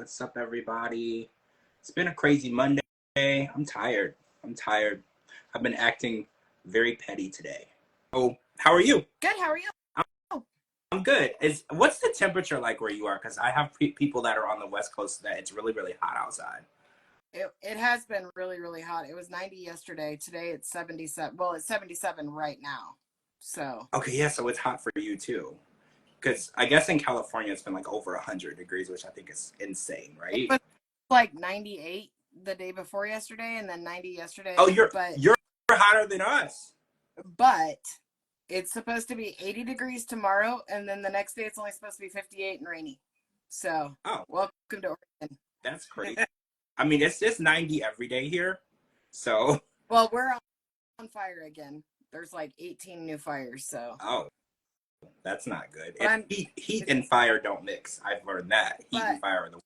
What's up, everybody? It's been a crazy Monday. I'm tired. I'm tired. I've been acting very petty today. Oh, how are you? Good. How are you? I'm, I'm good. What's the temperature like where you are? Because I have people that are on the West Coast that it's really, really hot outside. It has been really, really hot. It was 90 yesterday. Today it's 77. Well, it's 77 right now. So. Okay, yeah, so it's hot for you too. Because I guess in California it's been like over 100 degrees, which I think is insane, It right? was like 98 the day before yesterday, and then 90 yesterday. Oh, you're hotter than us. But it's supposed to be 80 degrees tomorrow, and then the next day it's only supposed to be 58 and rainy. So, Oh, welcome to Oregon. that's crazy. I mean, it's just 90 every day here. So, Well, we're on fire again. There's like 18 new fires. So. oh, that's not good. But Heat and fire don't mix. I've learned that. Heat and fire are the.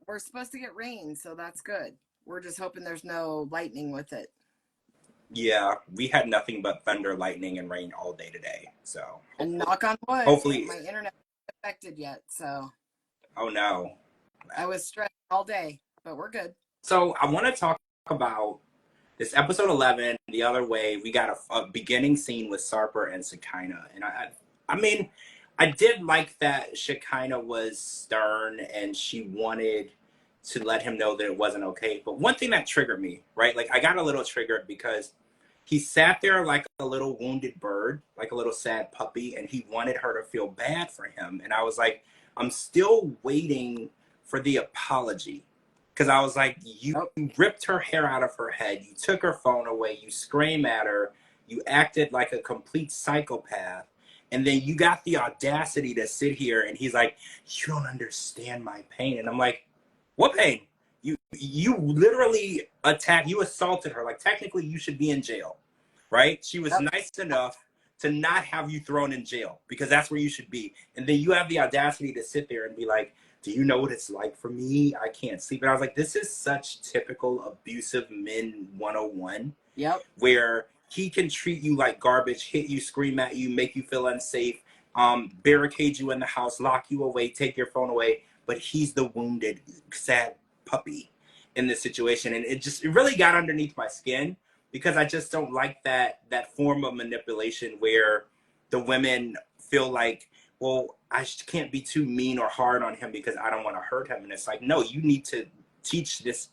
We're supposed to get rain, so that's good. We're just hoping there's no lightning with it. Yeah, we had nothing but thunder, lightning, and rain all day today. So, and knock on wood, hopefully my internet isn't affected yet. So. Oh no. I was stressed all day, but we're good. So I want to talk about this episode 11. The other way, we got a beginning scene with Sarper and Shekinah, and I mean, I did like that Shekinah was stern and she wanted to let him know that it wasn't okay. But one thing that triggered me, right? Like I got a little triggered because he sat there like a little wounded bird, like a little sad puppy, and he wanted her to feel bad for him. And I was like, I'm still waiting for the apology. Because I was like, you ripped her hair out of her head, you took her phone away, you screamed at her, you acted like a complete psychopath, and then you got the audacity to sit here and he's like, you don't understand my pain. And I'm like, what pain? You literally you assaulted her. Like technically you should be in jail, right? She was nice enough to not have you thrown in jail because that's where you should be. And then you have the audacity to sit there and be like, do you know what it's like for me? I can't sleep. And I was like, this is such typical abusive men 101. Yep. Where he can treat you like garbage, hit you, scream at you, make you feel unsafe, barricade you in the house, lock you away, take your phone away. But he's the wounded, sad puppy in this situation. And it really got underneath my skin because I just don't like that form of manipulation where the women feel like, well, I can't be too mean or hard on him because I don't want to hurt him. And it's like, no, you need to teach this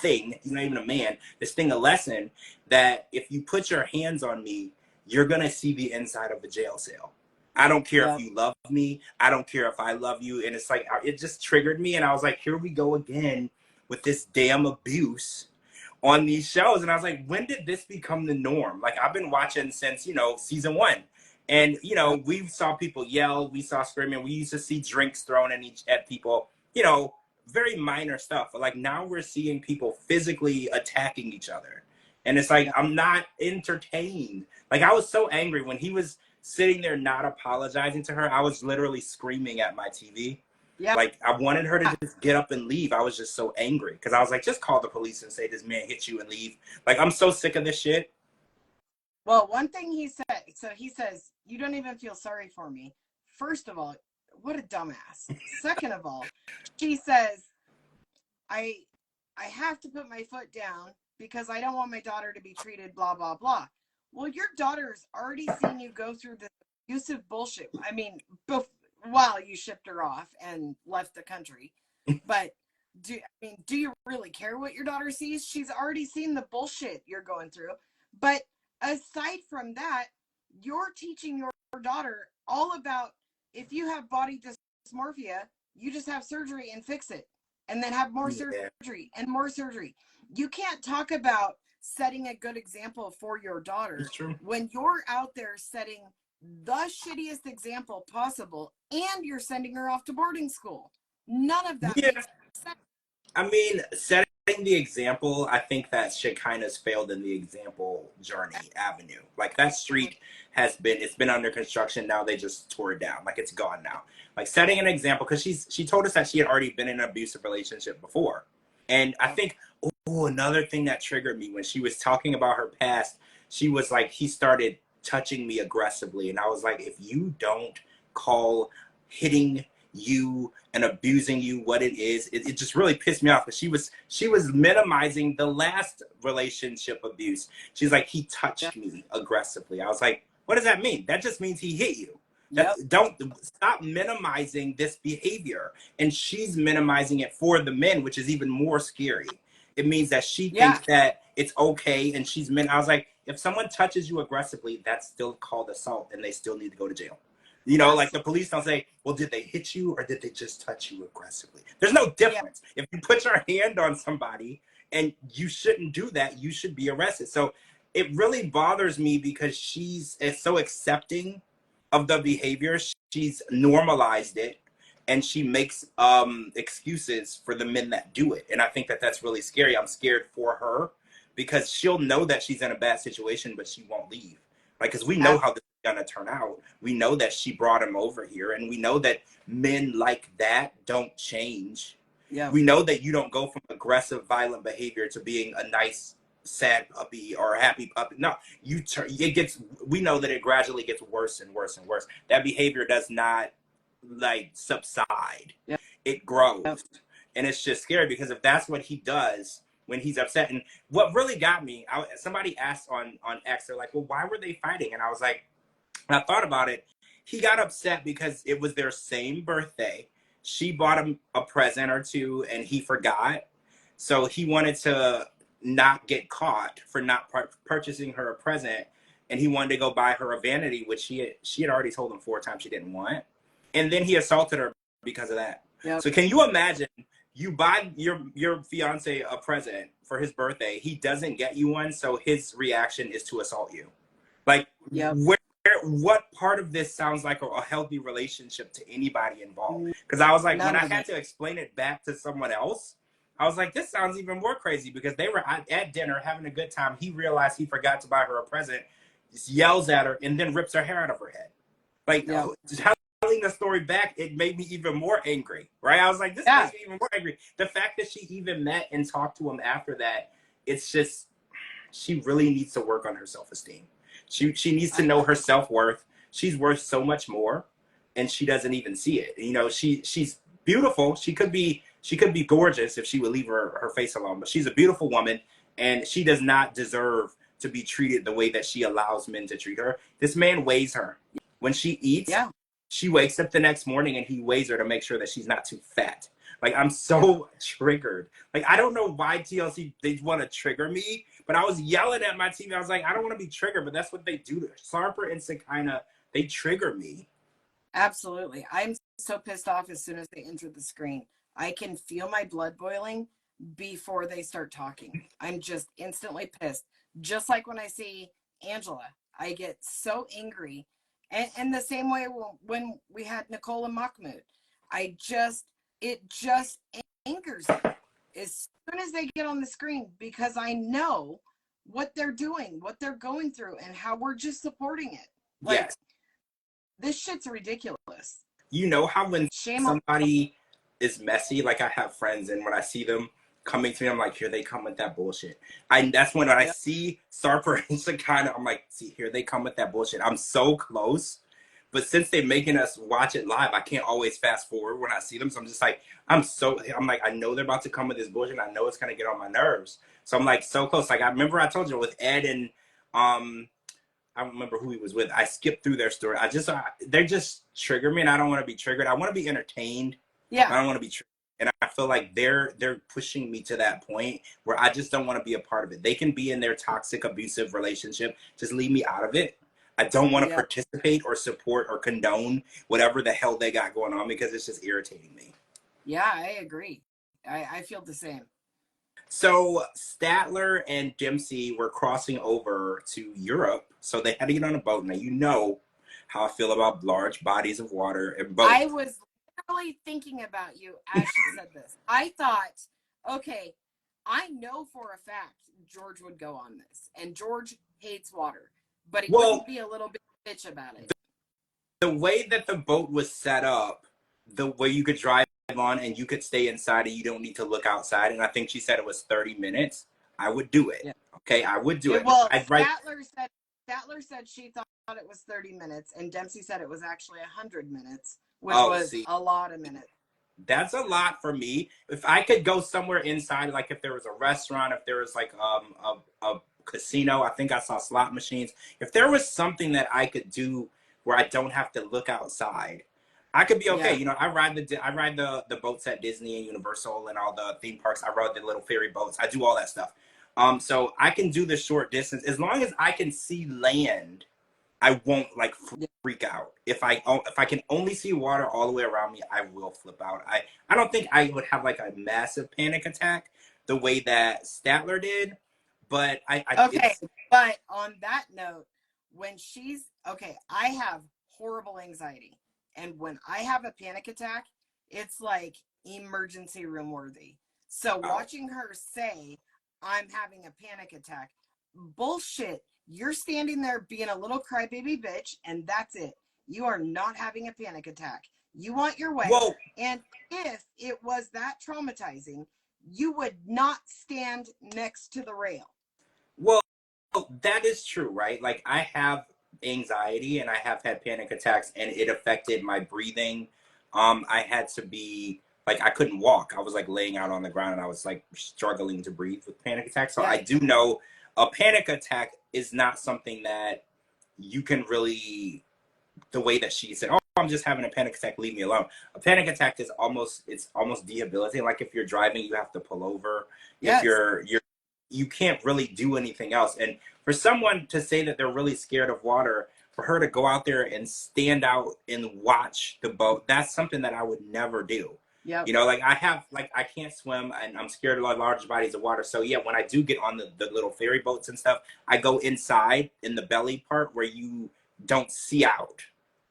thing, you're not even a man, this thing a lesson that if you put your hands on me, you're going to see the inside of a jail cell. I don't care if you love me. I don't care if I love you. And it's like, it just triggered me. And I was like, here we go again with this damn abuse on these shows. And I was like, when did this become the norm? Like I've been watching since, season 1. And, we saw people yell, we saw screaming, we used to see drinks thrown at people, very minor stuff. But like now we're seeing people physically attacking each other. And it's like, I'm not entertained. Like I was so angry when he was sitting there not apologizing to her. I was literally screaming at my TV. Yeah. Like I wanted her to just get up and leave. I was just so angry because I was like, just call the police and say this man hit you and leave. Like I'm so sick of this shit. Well, one thing he said, so he says, you don't even feel sorry for me. First of all, what a dumbass. Second of all, she says, I have to put my foot down because I don't want my daughter to be treated blah, blah, blah. Well, your daughter's already seen you go through this abusive bullshit. I mean, while you shipped her off and left the country. But do you really care what your daughter sees? She's already seen the bullshit you're going through. But aside from that, you're teaching your daughter all about if you have body dysmorphia, you just have surgery and fix it. And then have more surgery and more surgery. You can't talk about setting a good example for your daughter when you're out there setting the shittiest example possible and you're sending her off to boarding school. None of that makes sense. I mean, setting the example, I think that Shekinah's failed in the example journey avenue. Like that street it's been under construction. Now they just tore it down. Like it's gone now. Like setting an example, because she told us that she had already been in an abusive relationship before. And I think, another thing that triggered me when she was talking about her past, she was like, he started touching me aggressively. And I was like, if you don't call hitting you and abusing you, what it is. It just really pissed me off because she was minimizing the last relationship abuse. She's like, he touched me aggressively. I was like, what does that mean? That just means he hit you. Don't stop minimizing this behavior. And she's minimizing it for the men, which is even more scary. It means that she thinks that it's okay, and I was like, if someone touches you aggressively, that's still called assault, and they still need to go to jail. You know, like the police don't say, well, did they hit you or did they just touch you aggressively? There's no difference. If you put your hand on somebody and you shouldn't do that, you should be arrested. So it really bothers me because she's so accepting of the behavior. She's normalized it, and she makes excuses for the men that do it. And I think that that's really scary. I'm scared for her because she'll know that she's in a bad situation, but she won't leave. Like, because we know how this is going to turn out. We know that she brought him over here, and we know that men like that don't change. We know that you don't go from aggressive, violent behavior to being a nice, sad puppy or a happy puppy. No, we know that it gradually gets worse and worse and worse. That behavior does not like subside. It grows. And it's just scary because if that's what he does when he's upset. And what really got me, somebody asked on X, they're like, well, why were they fighting? And I was like, and I thought about it. He got upset because it was their same birthday. She bought him a present or two and he forgot. So he wanted to not get caught for not purchasing her a present. And he wanted to go buy her a vanity, which she had already told him 4 times she didn't want. And then he assaulted her because of that. So can you imagine, you buy your fiance a present for his birthday, he doesn't get you one, so his reaction is to assault you. Like, what part of this sounds like a healthy relationship to anybody involved? Because I was like, when I had to explain it back to someone else, I was like, this sounds even more crazy because they were at dinner having a good time. He realized he forgot to buy her a present, just yells at her, and then rips her hair out of her head. Like, telling the story back, it made me even more angry, right? I was like, this makes me even more angry. The fact that she even met and talked to him after that, it's just, she really needs to work on her self-esteem. She needs to know her self-worth. She's worth so much more, and she doesn't even see it. You know, she's beautiful. She could be gorgeous if she would leave her face alone, but she's a beautiful woman, and she does not deserve to be treated the way that she allows men to treat her. This man weighs her. When she eats, she wakes up the next morning and he weighs her to make sure that she's not too fat. Like, I'm so triggered. Like, I don't know why TLC, they want to trigger me, but I was yelling at my TV. I was like, I don't want to be triggered, but that's what they do. Sarper and Sakina, they trigger me. Absolutely. I'm so pissed off as soon as they enter the screen. I can feel my blood boiling before they start talking. I'm just instantly pissed. Just like when I see Angela, I get so angry. And the same way when we had Nicole and Mahmoud, it just angers me as soon as they get on the screen, because I know what they're doing, what they're going through, and how we're just supporting it. Like, this shit's ridiculous. You know how when somebody is messy, like I have friends, and when I see them coming to me, I'm like, here they come with that bullshit. That's when I see Sarper and Sakina, I'm like, see, here they come with that bullshit. I'm so close. But since they're making us watch it live, I can't always fast forward when I see them. So I'm just like, I'm like, I know they're about to come with this bullshit. I know it's going to get on my nerves. So I'm like so close. Like, I remember I told you with Ed and, I don't remember who he was with. I skipped through their story. They just trigger me, and I don't want to be triggered. I want to be entertained. I don't want to be triggered. And I feel like they're pushing me to that point where I just don't want to be a part of it. They can be in their toxic, abusive relationship. Just leave me out of it. I don't want to participate or support or condone whatever the hell they got going on, because it's just irritating me. Yeah, I agree. I feel the same. So Statler and Dempsey were crossing over to Europe, so they had to get on a boat. Now, you know how I feel about large bodies of water and boats. I was literally thinking about you as she said this. I thought, okay, I know for a fact George would go on this, and George hates water, but he wouldn't be a little bit bitch about it. The way that the boat was set up, the way you could drive on and you could stay inside and you don't need to look outside, and I think she said it was 30 minutes, I would do it. Okay, I would do it. Well, Statler said she thought it was 30 minutes, and Dempsey said it was actually 100 minutes, which Oh, was see, a lot of minutes. that's a lot for me. If I could go somewhere inside, like if there was a restaurant, if there was like a casino, I think I saw slot machines. If there was something that I could do where I don't have to look outside, I could be okay. Yeah. You know, I ride the boats at Disney and Universal and all the theme parks. I ride the little ferry boats. I do all that stuff. So I can do the short distance as long as I can see land. I won't like freak out. If I can only see water all the way around me, I will flip out. I don't think I would have like a massive panic attack the way that Statler did, but I Okay, it's but on that note, when she's okay, I have horrible anxiety, and when I have a panic attack, it's like emergency room worthy. So oh, watching her say, "I'm having a panic attack," bullshit. You're standing there being a little crybaby bitch, and that's it. You are not having a panic attack. You want your way, well, and if it was that traumatizing, you would not stand next to the rail. well, that is true, right? Like I have anxiety and I have had panic attacks and it affected my breathing. I had to be like I couldn't walk. I was like laying out on the ground and I was like struggling to breathe with panic attacks. So I Yeah. do know a panic attack is not something that you can really the way that she said, "Oh, I'm just having a panic attack. Leave me alone." A panic attack is almost debilitating. Like if you're driving, you have to pull over. If Yes. you can't really do anything else. And for someone to say that they're really scared of water, for her to go out there and stand out and watch the boat, that's something that I would never do. Yep. You know, like I can't swim and I'm scared of large bodies of water. So yeah, when I do get on the little ferry boats and stuff, I go inside in the belly part where you don't see out.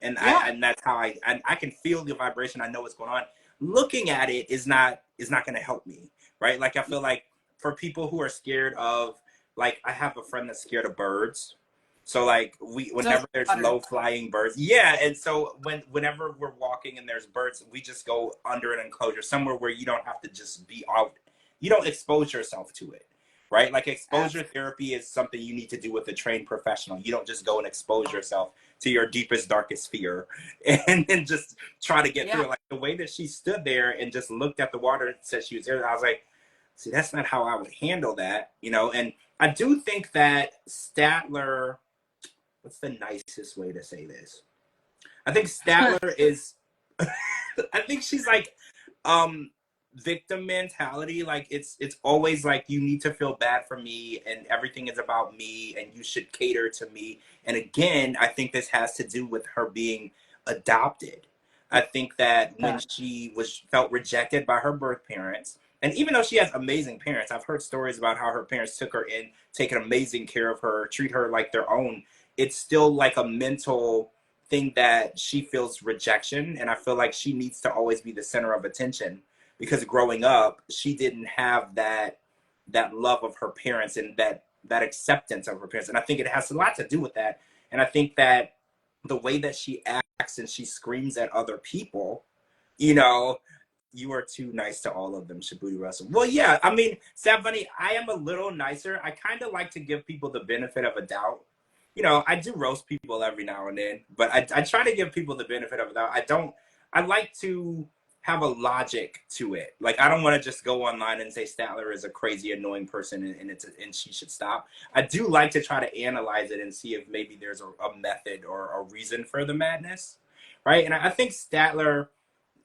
Yeah. And that's how I can feel the vibration. I know what's going on. Looking at it is not going to help me, right? Like I feel like for people who are scared of, like I have a friend that's scared of birds. So like So whenever there's water. low flying birds, yeah, and so whenever we're walking and there's birds, we just go under an enclosure somewhere where you don't have to just be out. You don't expose yourself to it, right? Like exposure therapy is something you need to do with a trained professional. You don't just go and expose yourself to your deepest darkest fear and then just try to get through Yeah. it. Like the way that she stood there and just looked at the water and said she was there, I was like, see, that's not how I would handle that, you know. And I do think that Statler, what's the nicest way to say this? I think Statler is I think she's like um victim mentality. Like it's always like you need to feel bad for me and everything is about me and you should cater to me. And again, I think this has to do with her being adopted. I think that when Yeah. she was felt rejected by her birth parents, and even though she has amazing parents, I've heard stories about how her parents took her in, taken amazing care of her, treat her like their own. It's still like a mental thing that she feels rejection, and I feel like she needs to always be the center of attention because growing up she didn't have that love of her parents and that acceptance of her parents, and I think it has a lot to do with that. And I think that the way that she acts and she screams at other people, you know, you are too nice to all of them, Shabuti Russell. Well, yeah, I mean, Sam Bunny, I am a little nicer. I kind of like to give people the benefit of a doubt. You know, I do roast people every now and then, but I try to give people the benefit of a doubt. I like to have a logic to it. Like, I don't want to just go online and say Statler is a crazy, annoying person and she should stop. I do like to try to analyze it and see if maybe there's a method or a reason for the madness, right? And I think Statler,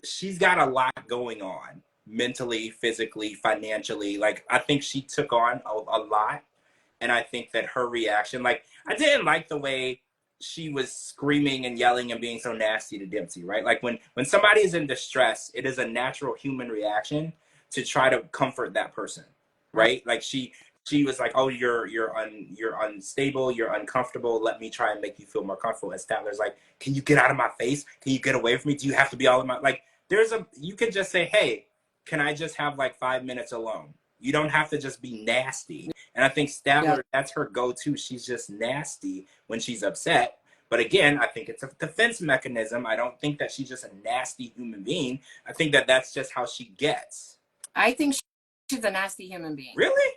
she's got a lot going on mentally, physically, financially. Like I think she took on a lot, and I think that her reaction, like I didn't like the way she was screaming and yelling and being so nasty to Dempsey, right? Like when somebody is in distress, it is a natural human reaction to try to comfort that person, right? Like she was like, "Oh, you're unstable, you're uncomfortable. Let me try and make you feel more comfortable." And Statler's like, "Can you get out of my face? Can you get away from me? Do you have to be all in my like?" You can just say, "Hey, can I just have like 5 minutes alone?" You don't have to just be nasty. And I think Yeah. Statler, that's her go-to. She's just nasty when she's upset. But again, I think it's a defense mechanism. I don't think that she's just a nasty human being. I think that that's just how she gets. I think she's a nasty human being. Really?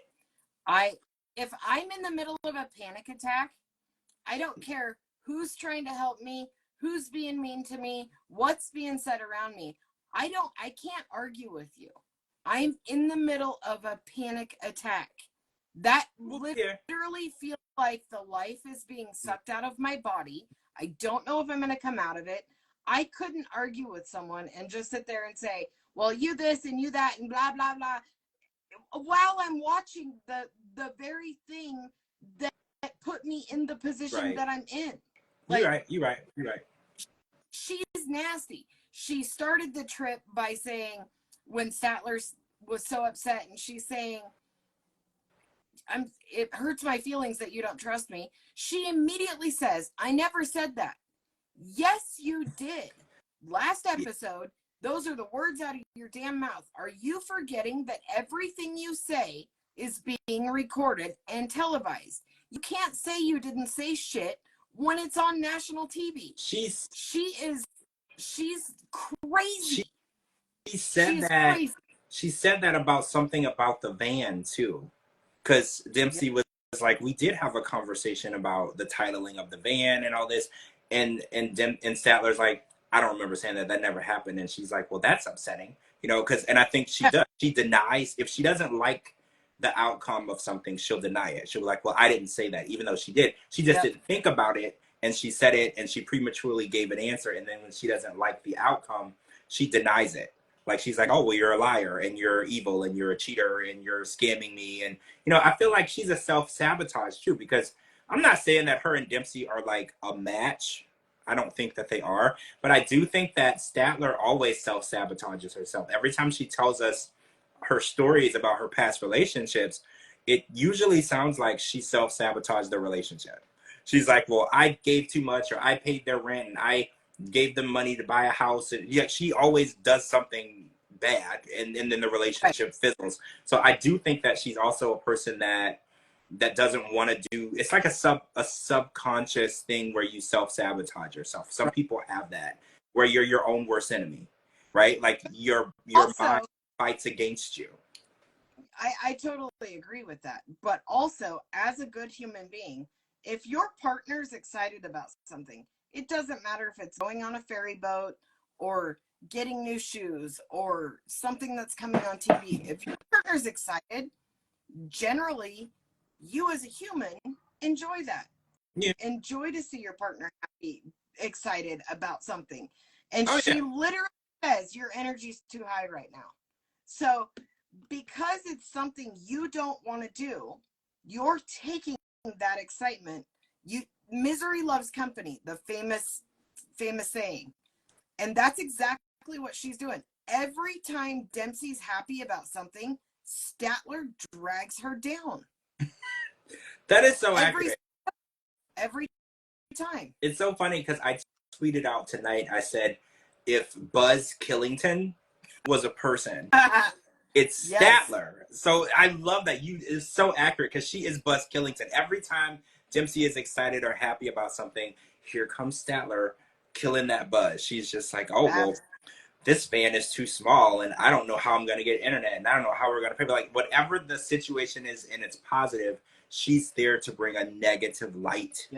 I if I'm in the middle of a panic attack, I don't care who's trying to help me, who's being mean to me, what's being said around me. I can't argue with you. I'm in the middle of a panic attack. That literally feels like the life is being sucked out of my body. I don't know if I'm going to come out of it. I couldn't argue with someone and just sit there and say, well, you this and you that and blah, blah, blah, while I'm watching the very thing that put me in the position that I'm in. Like, You're right. She's nasty. She started the trip by saying, when Statler was so upset, and she's saying, it hurts my feelings that you don't trust me. She immediately says, I never said that. Yes, you did. Last episode, those are the words out of your damn mouth. Are you forgetting that everything you say is being recorded and televised? You can't say you didn't say shit when it's on national TV. She's crazy. She said that. Crazy. She said that about something about the van too, because Dempsey was like, we did have a conversation about the titling of the van and all this, and Statler's like, I don't remember saying that. That never happened. And she's like, well, that's upsetting, you know, because, and I think she does. She denies, if she doesn't like the outcome of something, she'll deny it. She'll be like, well, I didn't say that, even though she did. She just didn't think about it, and she said it, and she prematurely gave an answer. And then when she doesn't like the outcome, she denies it. Like, she's like, oh, well, you're a liar, and you're evil, and you're a cheater, and you're scamming me. And, you know, I feel like she's a self-sabotage, too, because I'm not saying that her and Dempsey are, like, a match. I don't think that they are. But I do think that Statler always self-sabotages herself. Every time she tells us her stories about her past relationships, it usually sounds like she self-sabotaged the relationship. She's like, well, I gave too much, or I paid their rent, and I gave them money to buy a house. And yeah, she always does something bad, and then the relationship fizzles. So I do think that she's also a person that doesn't want to do, it's like a subconscious thing where you self-sabotage yourself. Some people have that, where you're your own worst enemy, right? Like your also, mind fights against you. I totally agree with that. But also, as a good human being, if your partner's excited about something, it doesn't matter if it's going on a ferry boat or getting new shoes or something that's coming on TV. If your partner's excited, generally, you as a human enjoy that. Yeah. Enjoy to see your partner happy, excited about something. And she literally says, your energy's too high right now. So because it's something you don't want to do, you're taking that excitement. Misery loves company, the famous saying. And that's exactly what she's doing. Every time Dempsey's happy about something, Statler drags her down. That is so accurate. Every time. It's so funny because I tweeted out tonight, I said, if Buzz Killington was a person, it's Statler. So I love that. It's so accurate because she is Buzz Killington. Every time Dempsey is excited or happy about something, here comes Statler killing that buzz. She's just like, oh, well, this van is too small, and I don't know how I'm going to get internet, and I don't know how we're going to pay. But like, whatever the situation is and it's positive, she's there to bring a negative light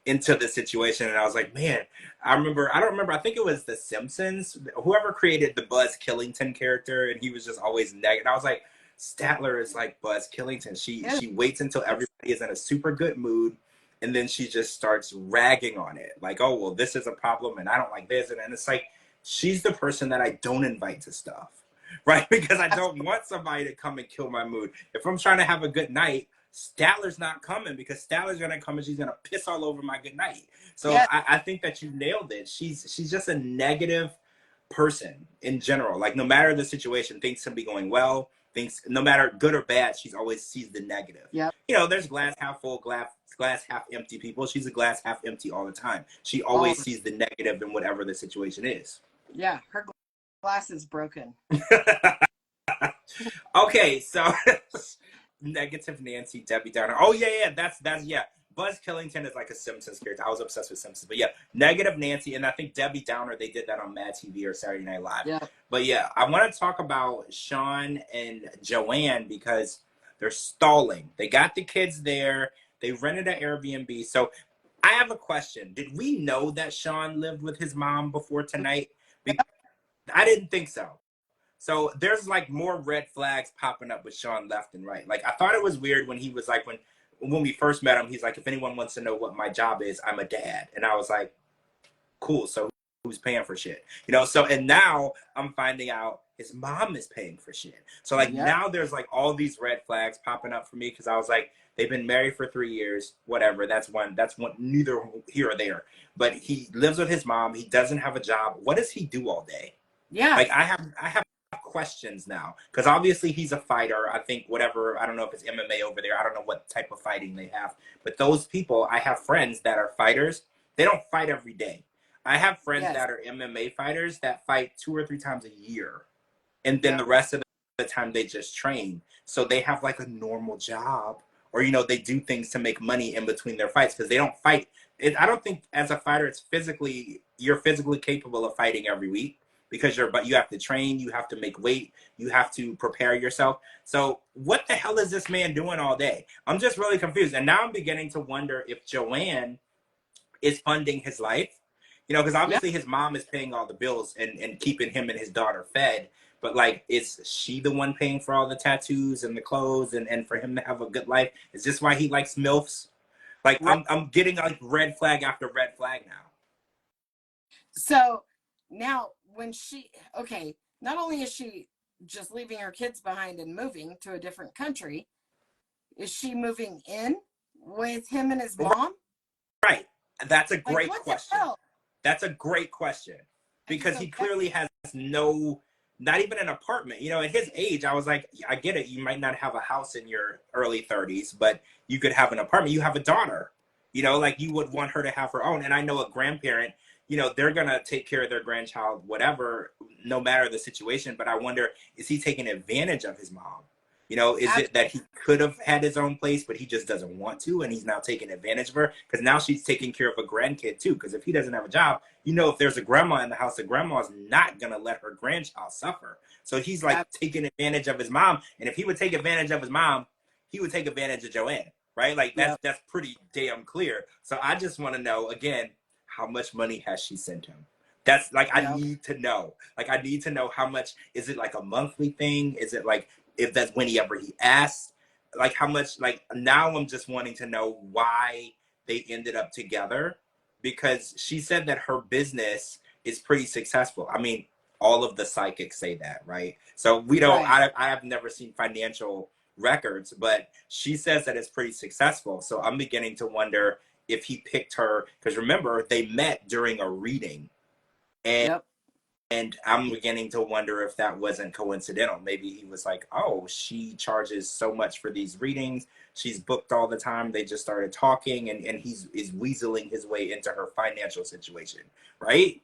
into the situation. And I was like, man, I don't remember, I think it was The Simpsons, whoever created the Buzz Killington character, and he was just always negative. I was like, Statler is like Buzz Killington. She waits until everybody is in a super good mood, and then she just starts ragging on it. Like, oh, well, this is a problem, and I don't like this. And it's like, she's the person that I don't invite to stuff, right? Because I don't want somebody to come and kill my mood. If I'm trying to have a good night, Statler's not coming, because Statler's going to come and she's going to piss all over my good night. So I think that you nailed it. She's just a negative person in general. Like, no matter the situation, things can be going well. Things, no matter good or bad, she's always sees the negative. Yeah. You know, there's glass half full, glass half empty people. She's a glass half empty all the time. She always sees the negative in whatever the situation is. Yeah, her glass is broken. Okay, so negative Nancy, Debbie Downer. Oh yeah, that's Buzz Killington is like a Simpsons character. I was obsessed with Simpsons, but yeah, negative Nancy, and I think Debbie Downer, they did that on Mad TV or Saturday Night Live. Yeah. But yeah, I want to talk about Sean and Joanne because they're stalling. They got the kids there. They rented an Airbnb. So I have a question. Did we know that Sean lived with his mom before tonight? I didn't think so. So there's like more red flags popping up with Sean left and right. Like I thought it was weird when he was like when we first met him, he's like, if anyone wants to know what my job is, I'm a dad. And I was like, cool. So who's paying for shit? You know, so and now I'm finding out his mom is paying for shit. So like now there's like all these red flags popping up for me because I was like, they've been married for 3 years, whatever. That's one, neither here or there. But he lives with his mom. He doesn't have a job. What does he do all day? Yeah. Like I have questions now because obviously he's a fighter. I think whatever, I don't know if it's MMA over there. I don't know what type of fighting they have, but those people, I have friends that are fighters. They don't fight every day. I have friends that are MMA fighters that fight 2 or 3 times a year. And then the rest of the time they just train. So they have like a normal job or, you know, they do things to make money in between their fights because they don't fight. I don't think as a fighter, you're physically capable of fighting every week because you have to train, you have to make weight, you have to prepare yourself. So what the hell is this man doing all day? I'm just really confused. And now I'm beginning to wonder if Joanne is funding his life. You know, because obviously his mom is paying all the bills and keeping him and his daughter fed. But like, is she the one paying for all the tattoos and the clothes and for him to have a good life? Is this why he likes MILFs? Like, I'm getting like red flag after red flag now. So now not only is she just leaving her kids behind and moving to a different country, is she moving in with him and his mom? Right. That's a great question. That's a great question because he clearly has not even an apartment. You know, at his age, I was like, I get it. You might not have a house in your early 30s, but you could have an apartment. You have a daughter, you know, like you would want her to have her own. And I know a grandparent, you know, they're going to take care of their grandchild, whatever, no matter the situation. But I wonder, is he taking advantage of his mom? You know, is it that he could have had his own place, but he just doesn't want to, and he's now taking advantage of her? Because now she's taking care of a grandkid, too. Because if he doesn't have a job, you know, if there's a grandma in the house, the grandma's not going to let her grandchild suffer. So he's, like, taking advantage of his mom. And if he would take advantage of his mom, he would take advantage of Joanne, right? Like, that's pretty damn clear. So I just want to know, again, how much money has she sent him? That's, like, I need to know. Like, I need to know how much. Is it, like, a monthly thing? Is it, like, if that's whenever he asks, like how much, like now I'm just wanting to know why they ended up together because she said that her business is pretty successful. I mean, all of the psychics say that, right? So we don't, I have never seen financial records, but she says that it's pretty successful. So I'm beginning to wonder if he picked her, because remember, they met during a reading. And I'm beginning to wonder if that wasn't coincidental. Maybe he was like, oh, she charges so much for these readings. She's booked all the time. They just started talking and he's weaseling his way into her financial situation, right?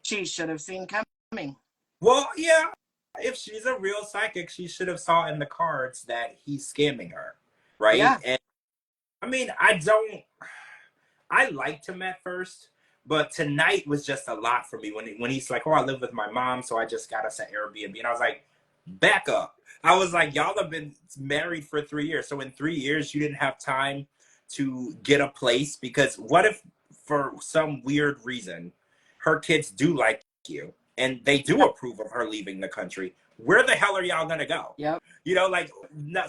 She should have seen coming. Well, yeah. If she's a real psychic, she should have saw in the cards that he's scamming her, right? Yeah. And I mean, I liked him at first. But tonight was just a lot for me when he's like, oh, I live with my mom, so I just got us an Airbnb. And I was like, back up. I was like, y'all have been married for 3 years. So in 3 years, you didn't have time to get a place? Because what if for some weird reason, her kids do like you and they do approve of her leaving the country? Where the hell are y'all going to go? Yep. You know, like,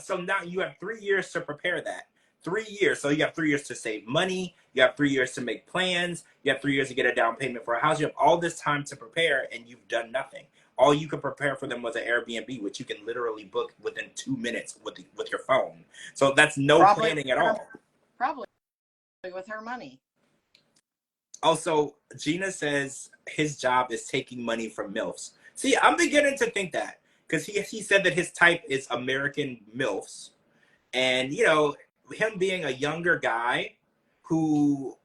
so now you have 3 years to prepare that. 3 years. So you have 3 years to save money. You have 3 years to make plans. You have 3 years to get a down payment for a house. You have all this time to prepare and you've done nothing. All you could prepare for them was an Airbnb, which you can literally book within 2 minutes with your phone. So that's no planning at all. Probably with her money. Also, Gina says his job is taking money from MILFs. See, I'm beginning to think that because he said that his type is American MILFs. And, you know, him being a younger guy who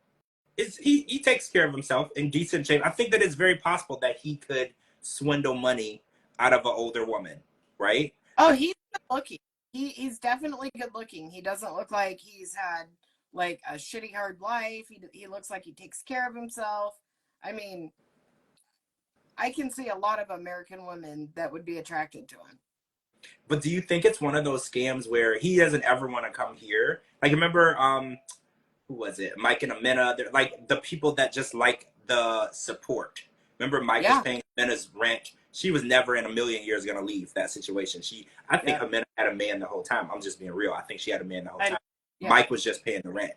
he takes care of himself in decent shape. I think that it's very possible that he could swindle money out of an older woman, right? Oh, he's good looking. He's definitely good looking. He doesn't look like he's had like a shitty hard life. He looks like he takes care of himself. I mean, I can see a lot of American women that would be attracted to him. But do you think it's one of those scams where he doesn't ever want to come here? Like, remember, who was it? Mike and Amina. They're like the people that just like the support. Remember, Mike was paying Amina's rent. She was never in a million years gonna leave that situation. I think Amina had a man the whole time. I'm just being real. I think she had a man the whole time. Mike was just paying the rent.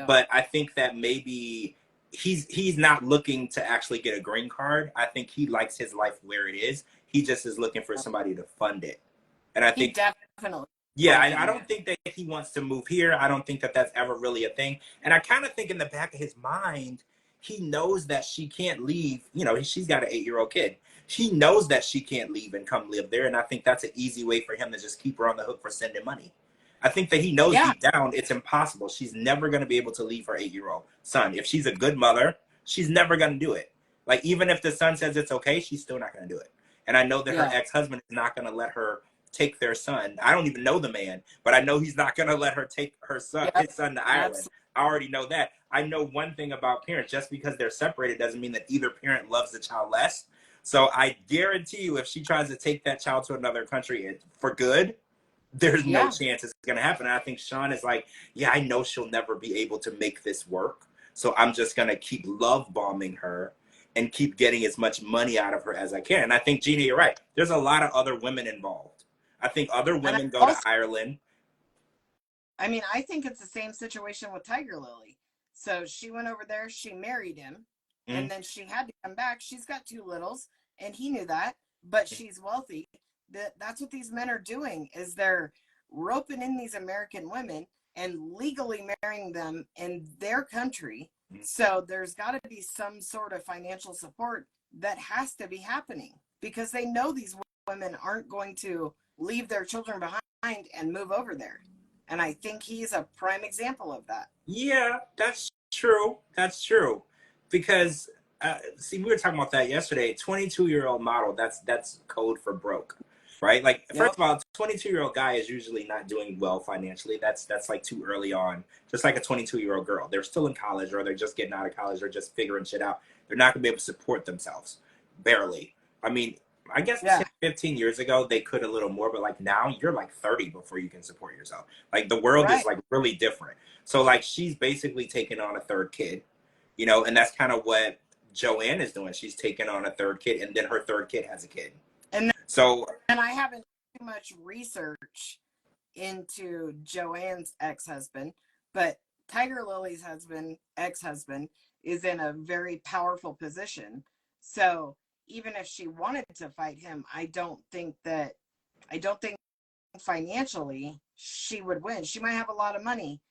But I think that maybe he's not looking to actually get a green card. I think he likes his life where it is. He just is looking for somebody to fund it. And I think definitely. Yeah, I don't think that he wants to move here. I don't think that that's ever really a thing. And I kind of think in the back of his mind, he knows that she can't leave. You know, she's got an 8-year-old kid. He knows that she can't leave and come live there. And I think that's an easy way for him to just keep her on the hook for sending money. I think that he knows deep down it's impossible. She's never going to be able to leave her 8-year-old son. If she's a good mother, she's never going to do it. Like, even if the son says it's okay, she's still not going to do it. And I know that her ex-husband is not going to let her take their son. I don't even know the man, but I know he's not going to let her take his son to Ireland. I already know that. I know one thing about parents: just because they're separated doesn't mean that either parent loves the child less. So I guarantee you, if she tries to take that child to another country for good, there's no chance it's going to happen. And I think Sean is like, I know she'll never be able to make this work. So I'm just going to keep love bombing her and keep getting as much money out of her as I can. And I think, Gina, you're right. There's a lot of other women involved. I think other women go to Ireland. I mean, I think it's the same situation with Tiger Lily. So she went over there, she married him, and then she had to come back. She's got 2 littles, and he knew that, but she's wealthy. That's what these men are doing, is they're roping in these American women and legally marrying them in their country. So there's got to be some sort of financial support that has to be happening, because they know these women aren't going to leave their children behind and move over there. And I think he's a prime example of that. Yeah, that's true. That's true. Because, see, we were talking about that yesterday. 22-year-old model, that's code for broke, right? Like, first of all, 22-year-old guy is usually not doing well financially. That's like too early on. Just like a 22-year-old girl. They're still in college, or they're just getting out of college, or just figuring shit out. They're not going to be able to support themselves. Barely. I mean, I guess 10, 15 years ago, they could a little more, but like now you're like 30 before you can support yourself. Like, the world is like really different. So like, she's basically taking on a third kid, you know, and that's kind of what Joanne is doing. She's taking on a third kid, and then her third kid has a kid. And I haven't too much research into Joanne's ex-husband, but Tiger Lily's ex-husband is in a very powerful position. So even if she wanted to fight him, I don't think financially she would win. She might have a lot of money,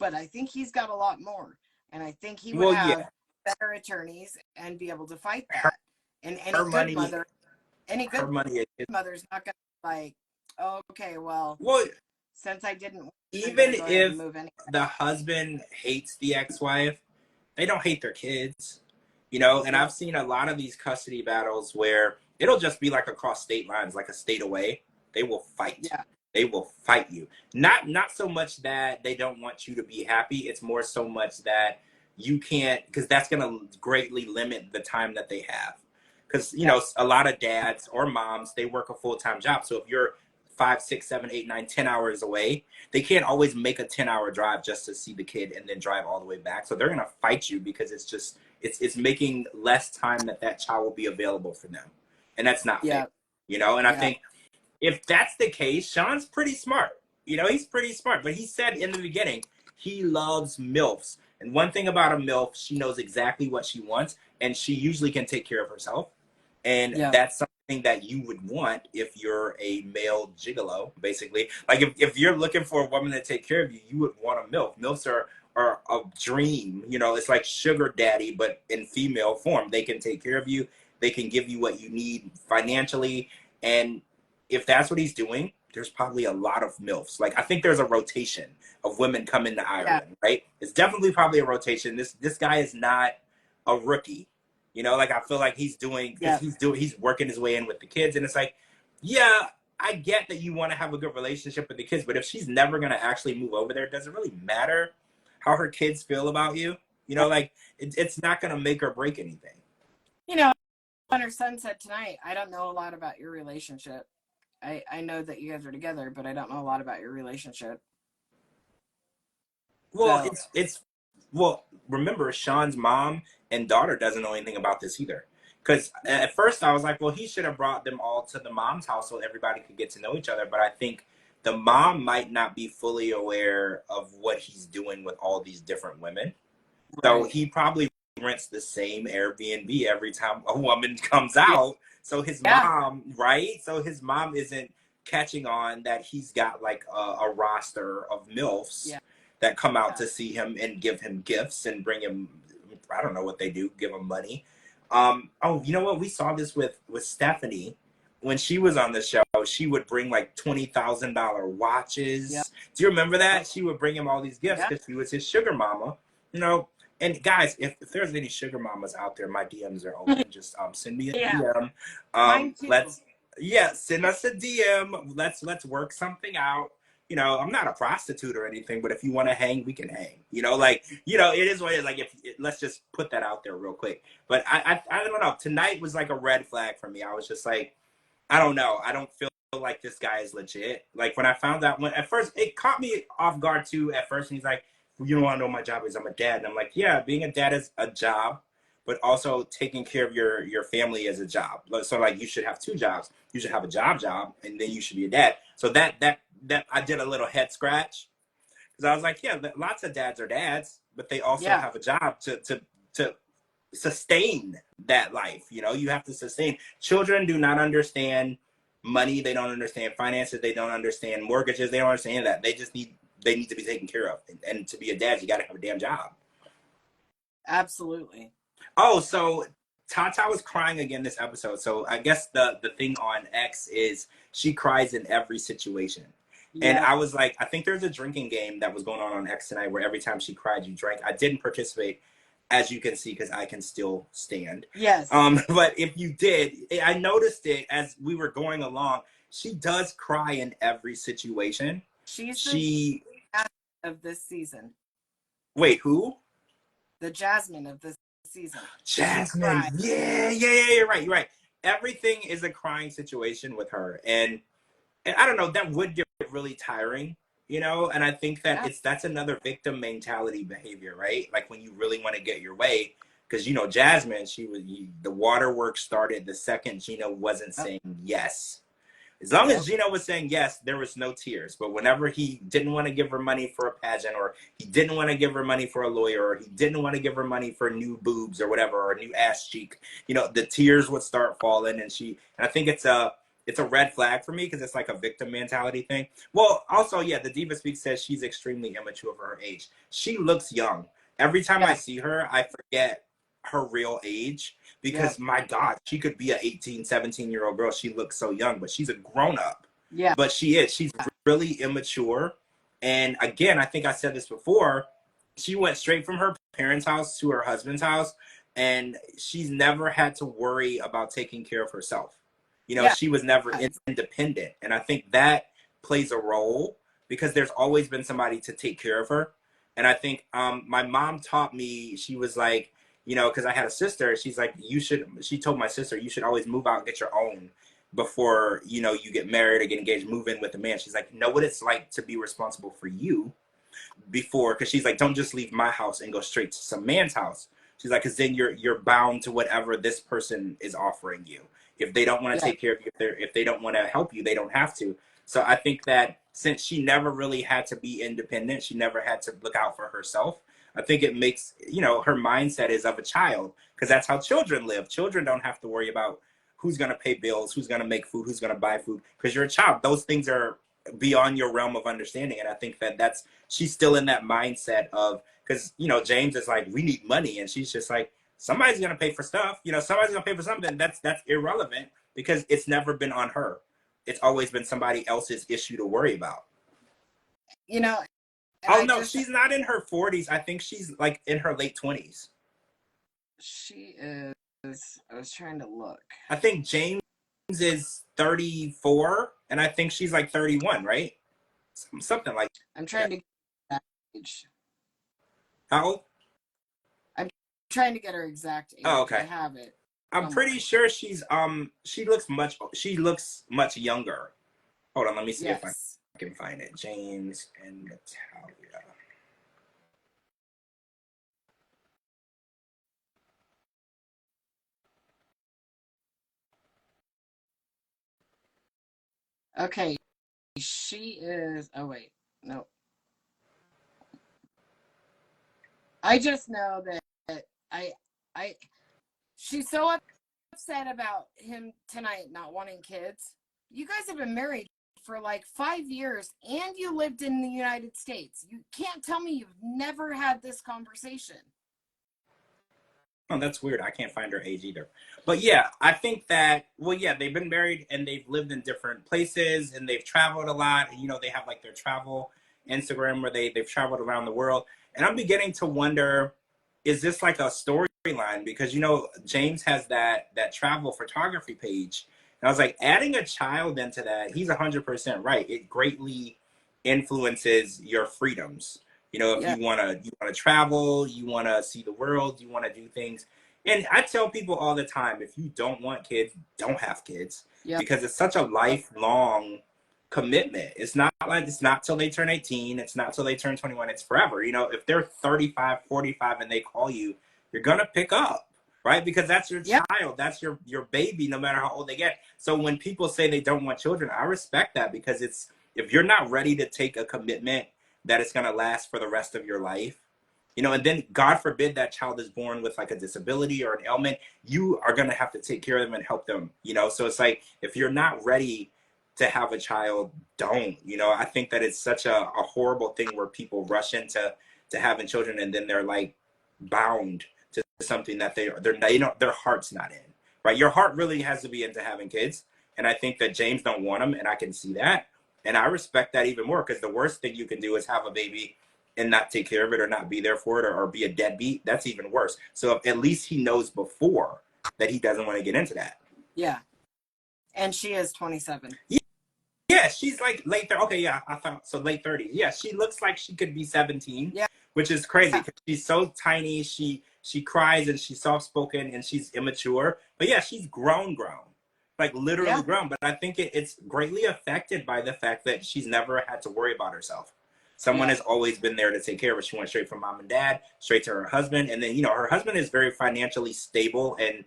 but I think he's got a lot more. And I think he would have better attorneys and be able to fight that. And any good mother's not going to like, oh, okay, well, since I didn't, even if the husband hates the ex-wife, they don't hate their kids. You know, and I've seen a lot of these custody battles where it'll just be like across state lines, like a state away. They will fight. Yeah. They will fight you. Not so much that they don't want you to be happy. It's more so much that you can't, because that's going to greatly limit the time that they have. Because, you know, a lot of dads or moms, they work a full-time job. So if you're 5, 6, 7, 8, 9, 10 hours away, they can't always make a 10-hour drive just to see the kid and then drive all the way back. So they're going to fight you, because it's just, it's making less time that child will be available for them. And that's not fair, you know? And I think if that's the case, Sean's pretty smart. You know, he's pretty smart. But he said in the beginning, he loves MILFs. And one thing about a MILF, she knows exactly what she wants, and she usually can take care of herself. And that's something that you would want if you're a male gigolo, basically. Like, if you're looking for a woman to take care of you, you would want a MILF. MILFs are a dream. You know, it's like sugar daddy, but in female form. They can take care of you. They can give you what you need financially. And if that's what he's doing, there's probably a lot of MILFs. Like, I think there's a rotation of women coming to Ireland, right? It's definitely probably a rotation. This guy is not a rookie. You know, like, I feel like he's working his way in with the kids. And it's like, I get that you want to have a good relationship with the kids, but if she's never going to actually move over there, does it really matter how her kids feel about you? You know, like, it's not going to make or break anything. You know, when her son said tonight, I don't know a lot about your relationship. I know that you guys are together, but I don't know a lot about your relationship. Well, so. it's well, remember, Sean's mom and daughter doesn't know anything about this either. Because at first I was like, well, he should have brought them all to the mom's house so everybody could get to know each other. But I think the mom might not be fully aware of what he's doing with all these different women. So Right. he probably rents the same Airbnb every time a woman comes Yeah. out. So his Yeah. mom, right? So his mom isn't catching on that he's got like a roster of MILFs Yeah. that come out Yeah. to see him and give him gifts and bring him, I don't know what they do, give him money. Oh, you know what? We saw this with Stephanie when she was on the show. She would bring like $20,000 watches. Yeah. Do you remember that? She would bring him all these gifts Yeah. because she was his sugar mama. You know, and guys, if there's any sugar mamas out there, my DMs are open. Just send me a Yeah. DM. Mine too. Send us a DM. Let's work something out. You know, I'm not a prostitute or anything, but if you want to hang, we can hang. You know, like, you know, it is what it is. Like, let's just put that out there real quick. But I don't know. Tonight was like a red flag for me. I was just like, I don't know. I don't feel like this guy is legit. Like when I found out, when at first it caught me off guard too. At first, and he's like, "You don't want to know my job is I'm a dad," and I'm like, "Yeah, being a dad is a job, but also taking care of your family is a job. So like you should have two jobs. You should have a job, and then you should be a dad." So that I did a little head scratch because I was like, "Yeah, lots of dads are dads, but they also Yeah. have a job to sustain that life. You know, you have to sustain. Children do not understand money. They don't understand finances. They don't understand mortgages. They don't understand that. They need to be taken care of. And to be a dad, you got to have a damn job. Absolutely. Oh, so Tata was crying again this episode. So I guess the thing on X is she cries in every situation. And Yeah. I was like, I think there's a drinking game that was going on X tonight where every time she cried, you drank. I didn't participate, as you can see, because I can still stand. Yes. But if you did, I noticed it as we were going along. She does cry in every situation. She's She of this season. wait, who? The Jasmine of this season. Jasmine. Yeah. You're right. You're right. Everything is a crying situation with her, and I don't know, that would get really tiring, you know. And I think that that's another victim mentality behavior, right? Like when you really want to get your way, because you know Jasmine, the waterworks started the second Gina wasn't saying yes. As long as Gino was saying yes, there was no tears. But whenever he didn't want to give her money for a pageant, or he didn't want to give her money for a lawyer, or he didn't want to give her money for new boobs or whatever, or a new ass cheek, you know, the tears would start falling. And I think it's a red flag for me because it's like a victim mentality thing. Well, also, yeah, the Diva Speak says she's extremely immature for her age. She looks young. Every time I see her, I forget her real age because my God, she could be a 18, 17-year-old girl. She looks so young, but she's a grown up. Yeah. But she's really immature. And again, I think I said this before, she went straight from her parents' house to her husband's house, and she's never had to worry about taking care of herself. You know, she was never independent. And I think that plays a role because there's always been somebody to take care of her. And I think my mom taught me, she was like, you know, because I had a sister, she's like, she told my sister, you should always move out and get your own before, you know, you get married or get engaged, move in with a man. She's like, know what it's like to be responsible for you before, because she's like, don't just leave my house and go straight to some man's house. She's like, because then you're bound to whatever this person is offering you. If they don't want to take care of you, if they don't want to help you, they don't have to. So I think that since she never really had to be independent, she never had to look out for herself. I think it makes, you know, her mindset is of a child because that's how children live. Children don't have to worry about who's going to pay bills, who's going to make food, who's going to buy food because you're a child. Those things are beyond your realm of understanding. And I think that she's still in that mindset of, because, you know, James is like, we need money. And she's just like, somebody's going to pay for stuff. You know, somebody's going to pay for something. That's irrelevant because it's never been on her. It's always been somebody else's issue to worry about. You know. Oh, no, she's not in her 40s. I think she's like in her late 20s. She is. I was trying to look. I think James is 34, and I think she's like 31, right? Something like that. I'm trying to get that age. How old? I'm trying to get her exact age. Oh, okay. I have it. I'm pretty sure she's she looks much younger. Hold on, let me see if I can find it. James and Natalia. Okay, she is. Oh wait, no. I just know that I, I. She's so upset about him tonight not wanting kids. You guys have been married for like 5 years, and you lived in the United States. You can't tell me you've never had this conversation. Oh, that's weird. I can't find her age either. But yeah, I think that, well, yeah, they've been married and they've lived in different places and they've traveled a lot. You know, they have like their travel Instagram where they've traveled around the world. And I'm beginning to wonder, is this like a storyline? Because, you know, James has that travel photography page. And I was like, adding a child into that, he's 100% right. It greatly influences your freedoms. You know, if Yeah, you wanna travel, you wanna see the world, you wanna do things. And I tell people all the time, if you don't want kids, don't have kids yeah, because it's such a lifelong commitment. It's not till they turn 18, it's not till they turn 21, it's forever. You know, if they're 35, 45 and they call you, you're gonna pick up, right? Because that's your yeah, child, that's your baby, no matter how old they get. So when people say they don't want children, I respect that because it's if you're not ready to take a commitment that it's going to last for the rest of your life, you know, and then God forbid that child is born with like a disability or an ailment, you are going to have to take care of them and help them, you know. So it's like if you're not ready to have a child, don't. You know, I think that it's such a horrible thing where people rush into to having children and then they're like bound to something that they're you know, their heart's not in, right? Your heart really has to be into having kids, and I think that James don't want them, and I can see that, and I respect that even more because the worst thing you can do is have a baby and not take care of it or not be there for it, or be a deadbeat. That's even worse. So if, at least he knows before that he doesn't want to get into that. yeah. And she is 27. Yeah, she's like late. Okay, yeah, I thought so. Late 30s. Yeah, she looks like she could be 17, Yeah, which is crazy yeah, because she's so tiny. She cries and she's soft spoken and she's immature. But yeah, she's grown, like literally yeah, grown. But I think it's greatly affected by the fact that she's never had to worry about herself. Someone yeah, has always been there to take care of her. She went straight from mom and dad, straight to her husband, and then you know her husband is very financially stable and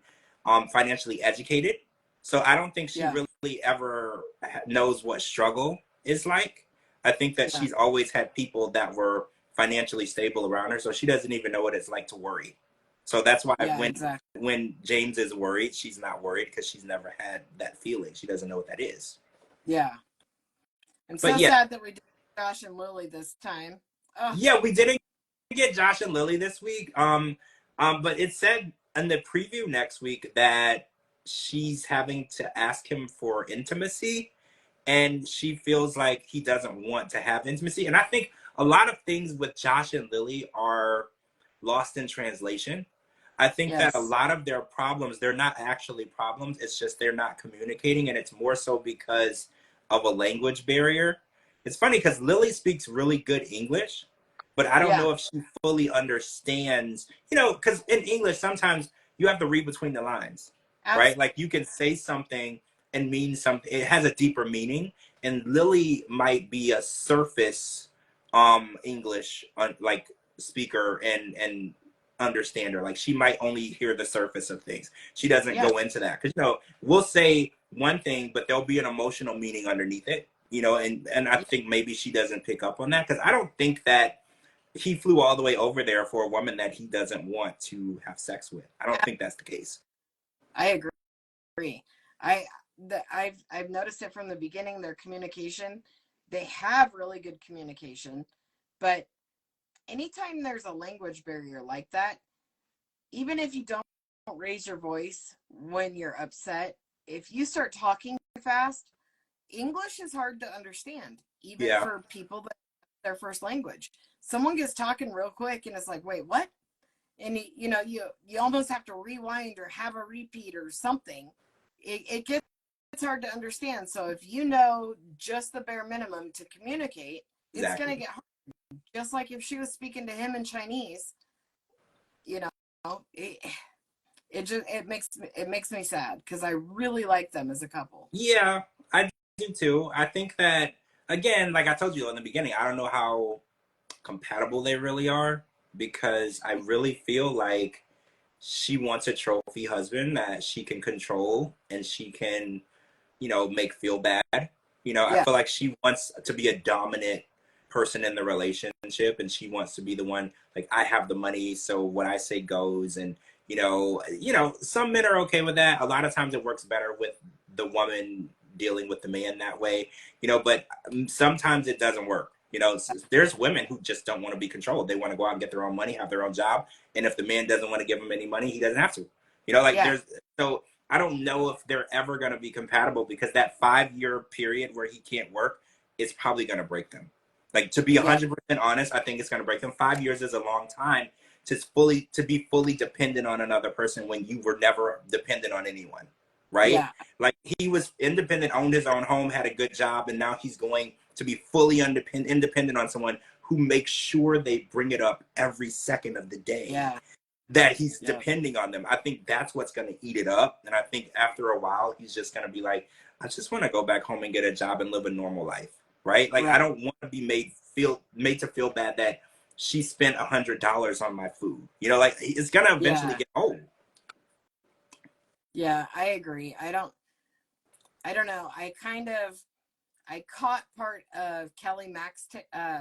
financially educated. So I don't think she yeah, really ever knows what struggle is like. I think that yeah, she's always had people that were financially stable around her, so she doesn't even know what it's like to worry. So that's why yeah, exactly. when James is worried, she's not worried because she's never had that feeling. She doesn't know what that is. Yeah. I'm But so yeah, sad that we did Josh and Lily this time. Oh, yeah, we didn't get Josh and Lily this week. But it said in the preview next week that she's having to ask him for intimacy and she feels like he doesn't want to have intimacy. And I think a lot of things with Josh and Lily are lost in translation. I think that a yes. lot of their problems, they're not actually problems. It's just they're not communicating, and it's more so because of a language barrier. It's funny because Lily speaks really good English, but I don't Yeah. know if she fully understands, you know, because in English, sometimes you have to read between the lines, right? Absolutely. Like you can say something and mean something, it has a deeper meaning. And Lily might be a surface English like speaker and understander. Like she might only hear the surface of things. She doesn't Yeah. go into that. Because you know, we'll say one thing, but there'll be an emotional meaning underneath it. You know, and I Yeah. think maybe she doesn't pick up on that because I don't think that he flew all the way over there for a woman that he doesn't want to have sex with. I don't think that's the case. I agree. I I've noticed it from the beginning. Their communication, they have really good communication, but anytime there's a language barrier like that, even if you don't raise your voice when you're upset, if you start talking fast, English is hard to understand, even Yeah, for people that their first language. Someone gets talking real quick and it's like, wait, what? And you almost have to rewind or have a repeat or something. It gets hard to understand. So if you know just the bare minimum to communicate, it's gonna exactly. get hard. Just like if she was speaking to him in Chinese, you know, it makes me sad because I really like them as a couple. Yeah, I do too. I think that again, like I told you in the beginning, I don't know how compatible they really are because I really feel like she wants a trophy husband that she can control and she can, you know, make feel bad. You know, I Yeah. feel like she wants to be a dominant person in the relationship, and she wants to be the one, like, I have the money, so what I say goes. And some men are okay with that. A lot of times it works better with the woman dealing with the man that way, but sometimes it doesn't work. There's women who just don't want to be controlled. They want to go out and get their own money, have their own job, and if the man doesn't want to give them any money, he doesn't have to. Like, Yeah. there's so I don't know if they're ever going to be compatible, because that 5-year period where he can't work is probably going to break them. Like, to be Yeah. 100% honest, I think it's going to break them. 5 years is a long time to be fully dependent on another person when you were never dependent on anyone, right? Yeah. Like, he was independent, owned his own home, had a good job, and now he's going to be fully independent on someone who makes sure they bring it up every second of the day. Yeah. That he's Yeah. depending on them. I think that's what's going to eat it up. And I think after a while, he's just going to be like, I just want to go back home and get a job and live a normal life, right? Like, Right. I don't want to be made to feel bad that she spent $100 on my food. Like, it's going to eventually get old. Yeah, I agree. I don't know. I caught part of Kelly Mack's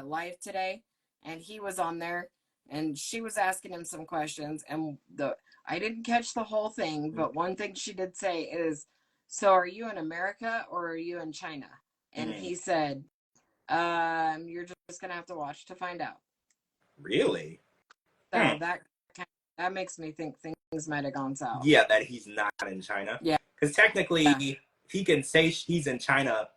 live today, and he was on there, and she was asking him some questions, and I didn't catch the whole thing, but one thing she did say is, so are you in America or are you in China? And he said, you're just gonna have to watch to find out. Really? So that makes me think things might have gone south. Yeah, that he's not in China. Yeah. Because technically, he can say he's in China,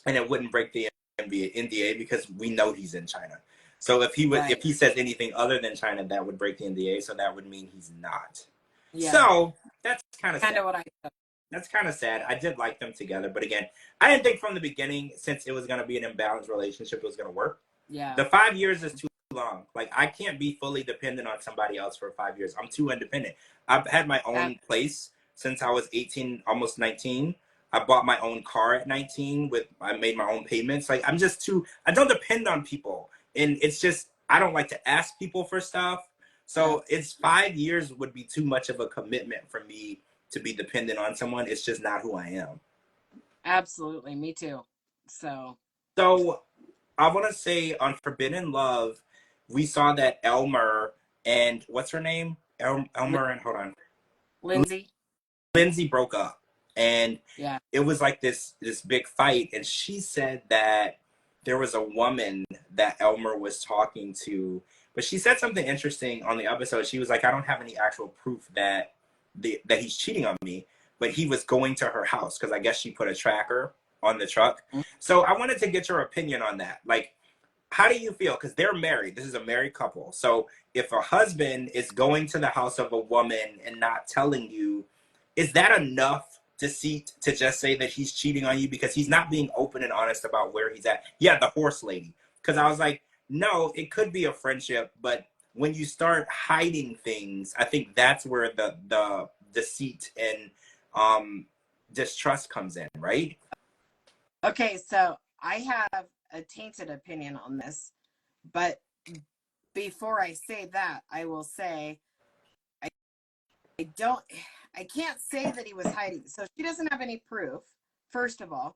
and it wouldn't break the NDA because we know he's in China. So if he says anything other than China, that would break the NDA. So that would mean he's not. Yeah. So that's kind of what I thought. That's kind of sad. I did like them together, but again, I didn't think from the beginning, since it was going to be an imbalanced relationship, it was going to work. Yeah. The 5 years is too long. Like, I can't be fully dependent on somebody else for 5 years. I'm too independent. I've had my own place since I was 18, almost 19. I bought my own car at 19. I made my own payments. Like, I don't depend on people. And it's just, I don't like to ask people for stuff. So it's 5 years would be too much of a commitment for me to be dependent on someone. It's just not who I am. Absolutely. Me too. So I want to say on Forbidden Love, we saw that Elmer and what's her name? Elmer and hold on. Lindsay broke up, and it was like this big fight, and she said that there was a woman that Elmer was talking to, but she said something interesting on the episode. She was like, I don't have any actual proof that he's cheating on me, but he was going to her house because I guess she put a tracker on the truck. So I wanted to get your opinion on that. Like, how do you feel? Because they're married. This is a married couple. So if a husband is going to the house of a woman and not telling you, is that enough deceit to just say that he's cheating on you because he's not being open and honest about where he's at? Yeah, the horse lady. Because I was like, no, it could be a friendship, but when you start hiding things, I think that's where the deceit and distrust comes in, right? Okay, so I have a tainted opinion on this, but before I say that, I will say I can't say that he was hiding. So she doesn't have any proof, first of all.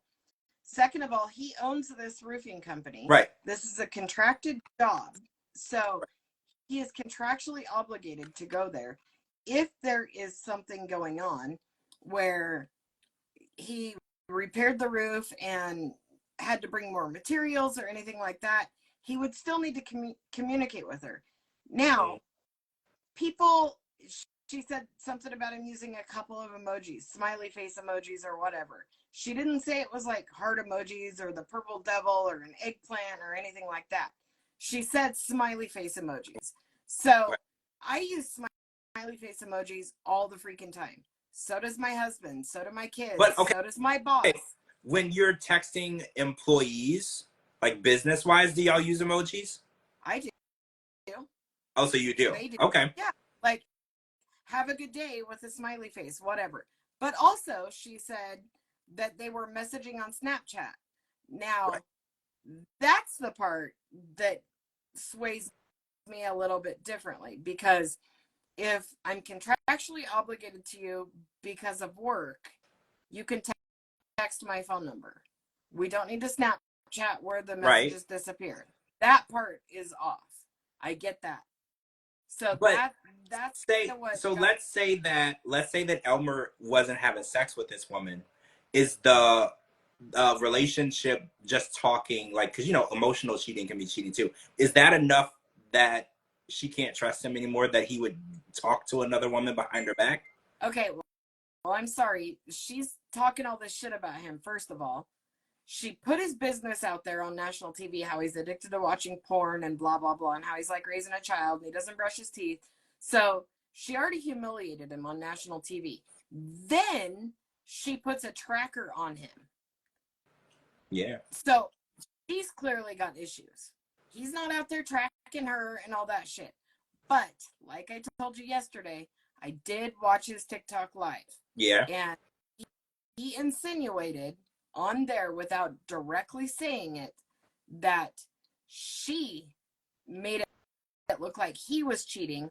Second of all, he owns this roofing company. Right. This is a contracted job. So he is contractually obligated to go there. If there is something going on where he repaired the roof and had to bring more materials or anything like that, he would still need to communicate with her. Now, she said something about him using a couple of emojis, smiley face emojis or whatever. She didn't say it was like heart emojis or the purple devil or an eggplant or anything like that. She said smiley face emojis. So I use smiley face emojis all the freaking time. So does my husband. So do my kids. So does my boss. When you're texting employees, like business-wise, do y'all use emojis? I do. Oh, so you do? They do. Okay. Yeah, like have a good day with a smiley face, whatever. But also, she said that they were messaging on Snapchat. Now, that's the part that sways me a little bit differently, because if I'm contractually obligated to you because of work, you can text my phone number. We don't need to Snapchat where the Right. messages disappeared. That part is off. I get that. So But that's say what so got. let's say that Elmer wasn't having sex with this woman. Is the relationship just talking, like, because emotional cheating can be cheating too. Is that enough that she can't trust him anymore, that he would talk to another woman behind her back? Okay, well, I'm sorry. She's talking all this shit about him, first of all. She put his business out there on national TV, how he's addicted to watching porn and blah, blah, blah, and how he's like raising a child and he doesn't brush his teeth. So she already humiliated him on national TV. Then she puts a tracker on him. Yeah. So he's clearly got issues. He's not out there tracking her and all that shit. But like I told you yesterday, I did watch his TikTok live. Yeah. And he insinuated on there without directly saying it that she made it look like he was cheating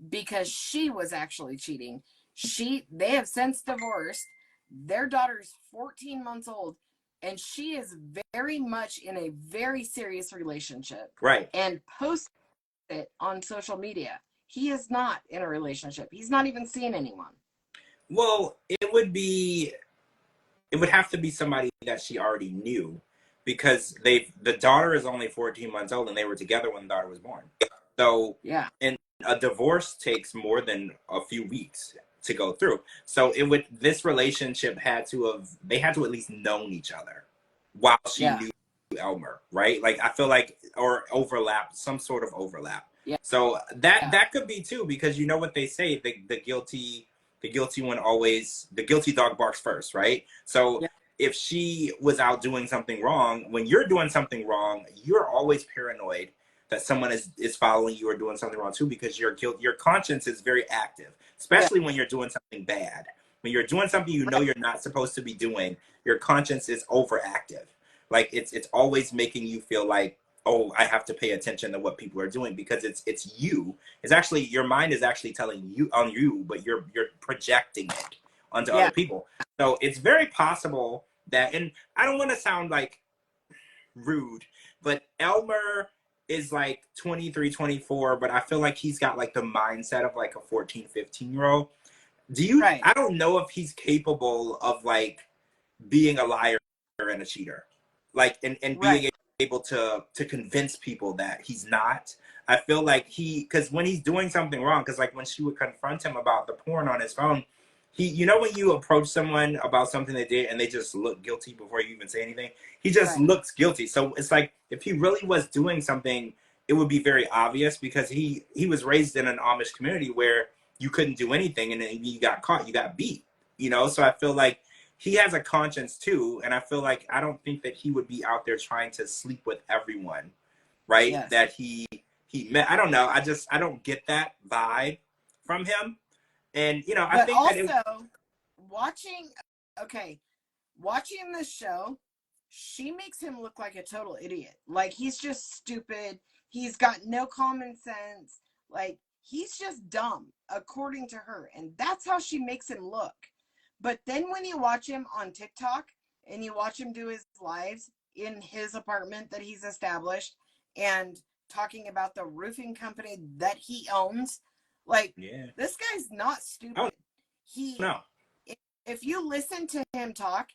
because she was actually cheating. They have since divorced. Their daughter's 14 months old and she is very much in a very serious relationship. Right. And posts it on social media. He is not in a relationship. He's not even seeing anyone. Well, it would have to be somebody that she already knew, because the daughter is only 14 months old and they were together when the daughter was born. So, Yeah. and a divorce takes more than a few weeks to go through. So this relationship they had to at least known each other while she Yeah. knew Elmer, right? Like, I feel like, or overlap, some sort of overlap. Yeah. So that could be too, because you know what they say, the guilty dog barks first, right? So Yeah. if she was out doing something wrong, when you're doing something wrong, you're always paranoid that someone is following you or doing something wrong too, because your conscience is very active, especially when you're doing something bad. When you're doing something you're not supposed to be doing, your conscience is overactive. Like, it's always making you feel like, oh, I have to pay attention to what people are doing, because it's you. It's actually, your mind is actually telling you on you, but you're projecting it onto Yeah. other people. So it's very possible that, and I don't want to sound like rude, but Elmer is like 23, 24, but I feel like he's got like the mindset of like a 14, 15 year old. Right. I don't know if he's capable of like being a liar and a cheater, like, and Right. being able to convince people that he's not. I feel like because when he's doing something wrong, because like when she would confront him about the porn on his phone, when you approach someone about something they did and they just look guilty before you even say anything, he just Right. looks guilty. So it's like, if he really was doing something, it would be very obvious, because he was raised in an Amish community where you couldn't do anything, and then you got caught, you got beat. So I feel like he has a conscience too, and I feel like, I don't think that he would be out there trying to sleep with everyone, right? Yes. That he met. I don't know. I don't get that vibe from him, and I But think that also watching okay, watching this show, she makes him look like a total idiot. Like he's just stupid. He's got no common sense. Like he's just dumb, according to her. And that's how she makes him look. But then when you watch him on TikTok and you watch him do his lives in his apartment that he's established and talking about the roofing company that he owns, like yeah. this guy's not Oh stupid. He no. if you listen to him talk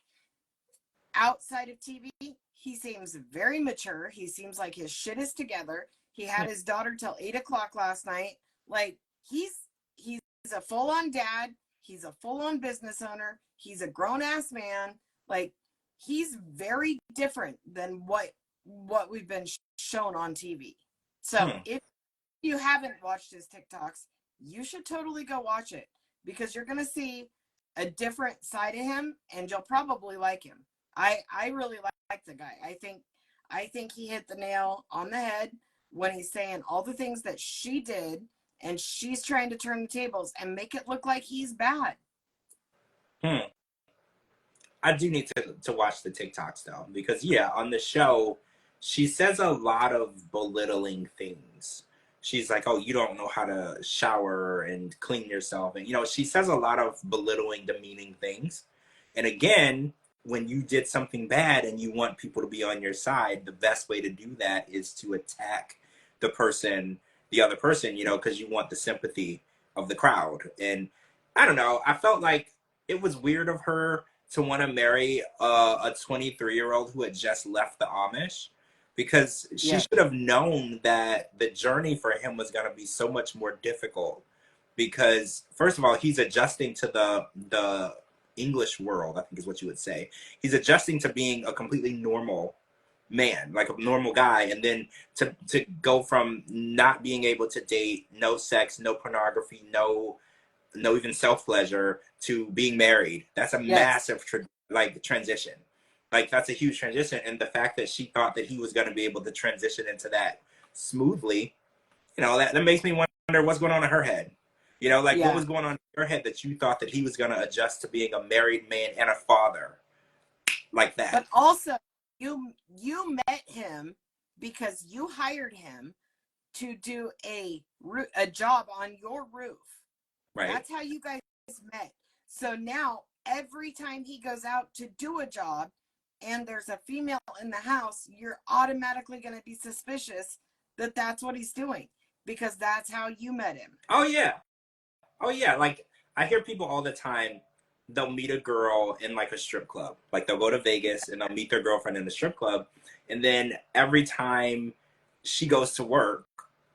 outside of TV, he seems very mature. He seems like his shit is together. He had his daughter till 8 o'clock last night. Like he's a full on dad. He's a full on business owner. He's a grown ass man. Like he's very different than what we've been shown on TV. So Hmm. if you haven't watched his TikToks, you should totally go watch it because you're gonna see a different side of him, and you'll probably like him. I really like the guy. I think he hit the nail on the head when he's saying all the things that she did, and she's trying to turn the tables and make it look like he's bad. Hmm. I do need to watch the TikToks though, because yeah, on the show, she says a lot of belittling things. She's like, "Oh, you don't know how to shower and clean yourself," and she says a lot of belittling, demeaning things. And again, when you did something bad and you want people to be on your side, the best way to do that is to attack the person, the other person, you know, because you want the sympathy of the crowd. And I don't know, I felt like it was weird of her to want to marry a 23-year-old who had just left the Amish, because she Yeah. should have known that the journey for him was going to be so much more difficult, because first of all, he's adjusting to the English world, I think is what you would say. He's adjusting to being a completely normal man, like a normal guy, and then to go from not being able to date, no sex, no pornography, no even self pleasure, to being married. That's a Yes. massive transition. Like that's a huge transition, and the fact that she thought that he was going to be able to transition into that smoothly, you know, that makes me wonder what's going on in her head. You know, like what Yeah. was going on in her head that you thought that he was going to adjust to being a married man and a father like that. But also, you met him because you hired him to do a job on your roof. Right. That's how you guys met. So now every time he goes out to do a job and there's a female in the house, you're automatically going to be suspicious that that's what he's doing, because that's how you met him. Oh yeah. Oh yeah. Like I hear people all the time, they'll meet a girl in like a strip club. Like they'll go to Vegas and they'll meet their girlfriend in the strip club, and then every time she goes to work,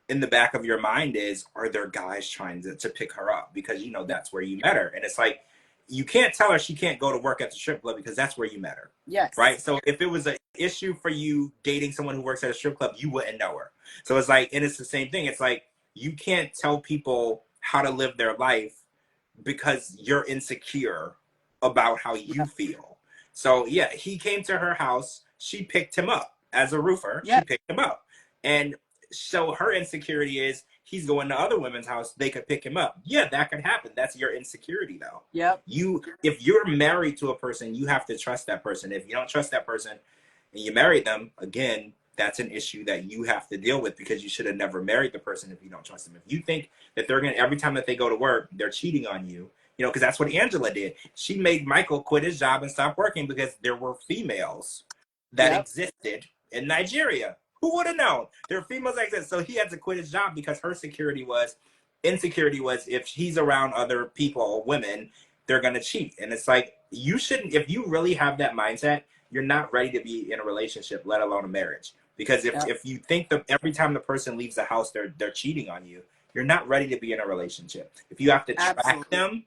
in the back of your mind is, are there guys trying to pick her up? Because you know that's where you met her. And it's like, you can't tell her she can't go to work at the strip club because that's where you met her. Yes. Right? So if it was an issue for you dating someone who works at a strip club, you wouldn't know her. So it's like, and it's the same thing. It's like, you can't tell people how to live their life because you're insecure about how you feel. So yeah, he came to her house. She picked him up as a roofer. Yep. She picked him up. And so her insecurity is he's going to other women's house, they could pick him up. Yeah, that could happen. That's your insecurity though. Yep. If you're married to a person, you have to trust that person. If you don't trust that person and you marry them, again, that's an issue that you have to deal with, because you should have never married the person if you don't trust them. If you think that they're going to, every time that they go to work, they're cheating on you, you know, because that's what Angela did. She made Michael quit his job and stop working because there were females that existed in Nigeria. Who would have known? There are females like this. So he had to quit his job because her insecurity was if he's around other people, women, they're going to cheat. And it's like, you shouldn't, if you really have that mindset, you're not ready to be in a relationship, let alone a marriage. Because if you think that every time the person leaves the house, they're cheating on you, you're not ready to be in a relationship. If you have to track them,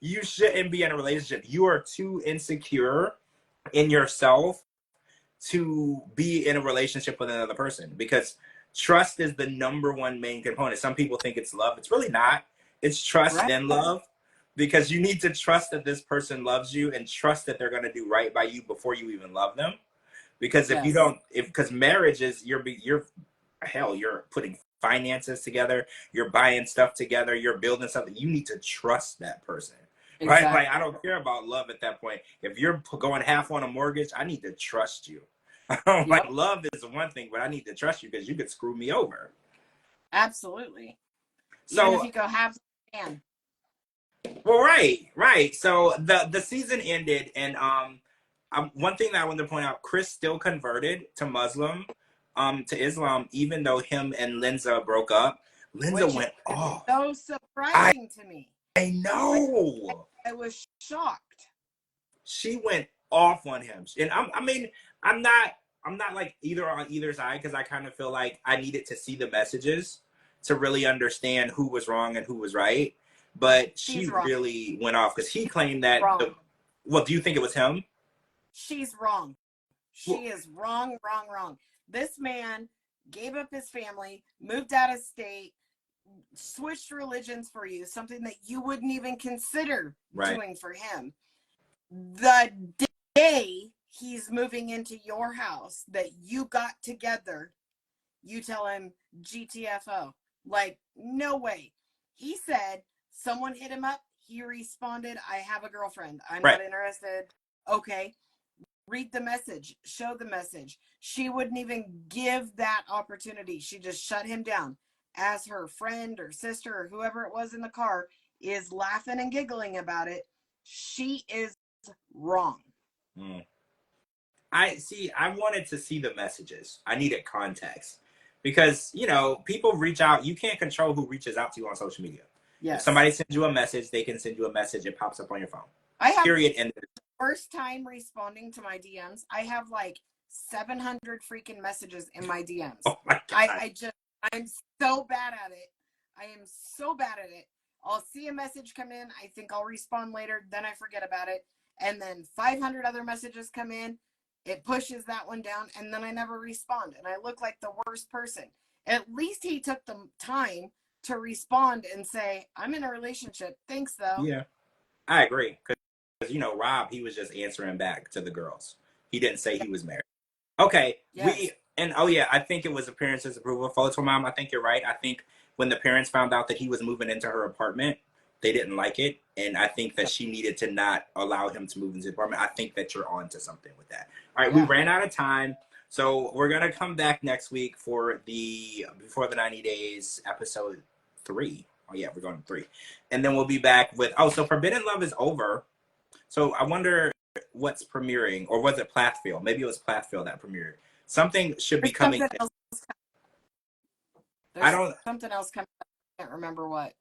you shouldn't be in a relationship. You are too insecure in yourself to be in a relationship with another person, because trust is the number one main component. Some people think it's love. It's really not. It's trust then love, because you need to trust that this person loves you and trust that they're going to do right by you before you even love them. Because if you don't, because marriage is, you're putting finances together, you're buying stuff together, you're building something. You need to trust that person. Right? Like, I don't care about love at that point. If you're going half on a mortgage, I need to trust you. Like, love is one thing, but I need to trust you because you could screw me over. Absolutely. So even if you go half man. Well, right. So the season ended, and one thing that I wanted to point out, Chris still converted to Islam, even though him and Linza broke up. Linza went off. So surprising to me. I know. I was shocked. She went off on him, and I'm not like either on either side, because I kind of feel like I needed to see the messages to really understand who was wrong and who was right. But she really went off, because he claimed that. Well, do you think it was him? She's wrong. She is wrong. This man gave up his family, moved out of state, switched religions for you, something that you wouldn't even consider doing for him. The day he's moving into your house that you got together, you tell him GTFO. Like, no way. He said someone hit him up. He responded, I have a girlfriend. I'm not interested. Okay. Read the message. Show the message. She wouldn't even give that opportunity. She just shut him down. As her friend or sister or whoever it was in the car is laughing and giggling about it, she is wrong. I wanted to see the messages. I needed context because, you know, people reach out. You can't control who reaches out to you on social media. Yes. If somebody sends you a message, they can send you a message. It pops up on your phone. I have period. And first time responding to my DMs. I have like 700 freaking messages in my DMs. oh my God. I'm so bad at it. I am so bad at it. I'll see a message come in. I think I'll respond later. Then I forget about it. And then 500 other messages come in. It pushes that one down. And then I never respond. And I look like the worst person. At least he took the time to respond and say, I'm in a relationship. Thanks, though. Yeah, I agree. Because, you know, Rob, he was just answering back to the girls. He didn't say he was married. Okay. Yes. Oh yeah, I think it was appearances approval. Photo mom, I think you're right. I think when the parents found out that he was moving into her apartment, they didn't like it. And I think that she needed to not allow him to move into the apartment. I think that you're on to something with that. All right, we ran out of time. So we're going to come back next week for the Before the 90 Days episode 3. Oh yeah, we're going to 3. And then we'll be back with, so Forbidden Love is over. So I wonder what's premiering, or was it Plathfield? Maybe it was Plathfield that premiered. Something should be coming. Something else coming. I can't remember what.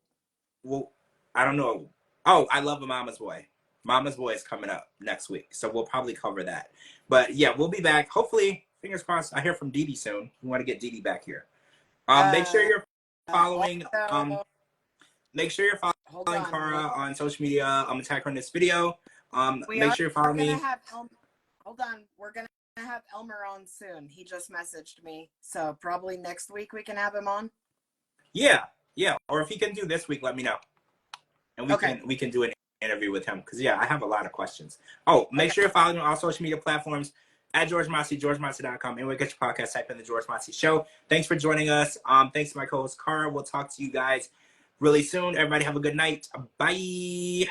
Well, I don't know. Oh, I Love a Mama's Boy. Mama's Boy is coming up next week, so we'll probably cover that. But yeah, we'll be back. Hopefully, fingers crossed. I hear from Dee Dee soon. We want to get Dee Dee back here. Make sure you're following. Make sure you're following Cara on social media. I'm gonna tag her in this video. Make sure you follow me. Hold on, we're gonna have Elmer on soon. He just messaged me, so probably next week we can have him on. Yeah. Or if he can do this week, let me know, and we can do an interview with him, because I have a lot of questions. Make sure you're following me on all social media platforms at George Mossey, GeorgeMossey.com. Anyway, get your podcast, type in the George Mossey Show. Thanks for joining us. Thanks to my co-host Cara. We'll talk to you guys really soon. Everybody have a good night. Bye.